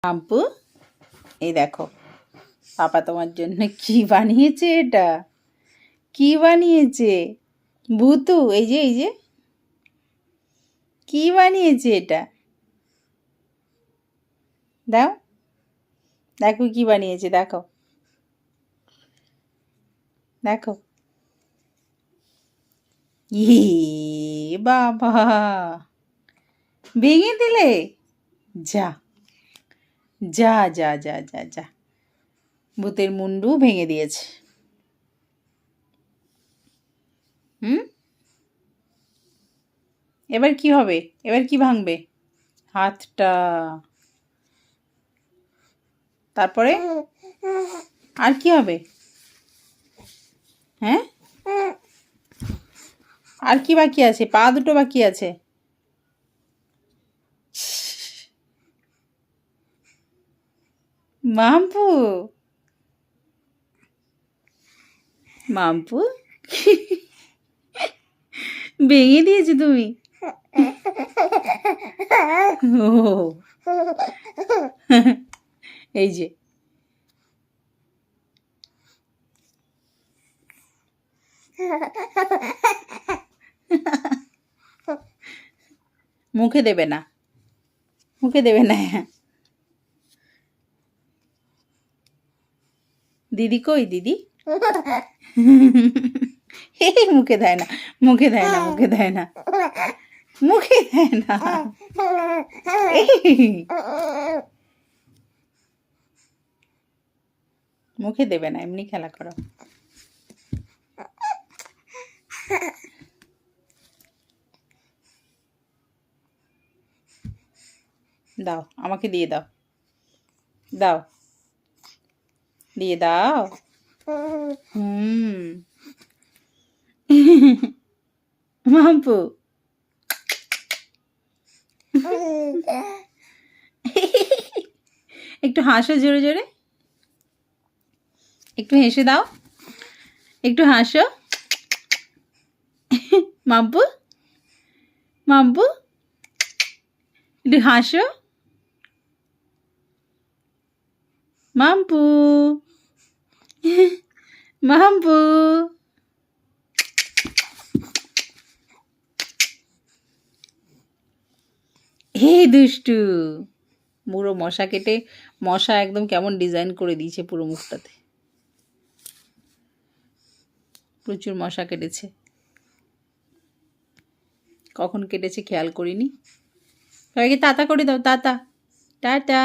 আম্পু, এই দেখো পাপা তোমার জন্য কি বানিয়েছে। এটা কি বানিয়েছে? ভূতু। এই যে কি বানিয়েছে এটা? দাও, দেখো কি বানিয়েছে। দেখো দেখো। বাবা, ভেঙে দিলে? যা যা যা যা যা যা, ভূতের মুন্ডু ভেঙে দিয়েছে। হুম, এবার কি হবে? এবার কি ভাঙবে? হাতটা। তারপরে আর কি হবে? হ্যাঁ, আর কি বাকি আছে? পা দুটো বাকি আছে। মাম্পু, মাম্পু, ভেঙে দিয়েছি তুমি। ও, এই যে মুখে দেবে না, মুখে দেবে না। দিদি কই? দিদি এই মুখে দেয় না, মুখে দেয় না, মুখে দেয় না, মুখে দেয় না। মুখে দেবে না, এমনি খেলা করো। দাও, আমাকে দিয়ে দাও, দাও, দিয়ে দাও। মাম্পু, একটু হাসো জোরে জোরে, একটু হেসে দাও, একটু হাসো। মাম্পু, মাম্পু, একটু হাসো। মাম্পু, মাম্পু। হে দুষ্টু, পুরো মশা কেটে, মশা একদম কেমন ডিজাইন করে দিয়েছে পুরো মুখটাতে। প্রচুর মশা কেটেছে। কখন কেটেছে খেয়াল করিনি। সবাইকে টাটা করে দাও, টাটা, টাটা।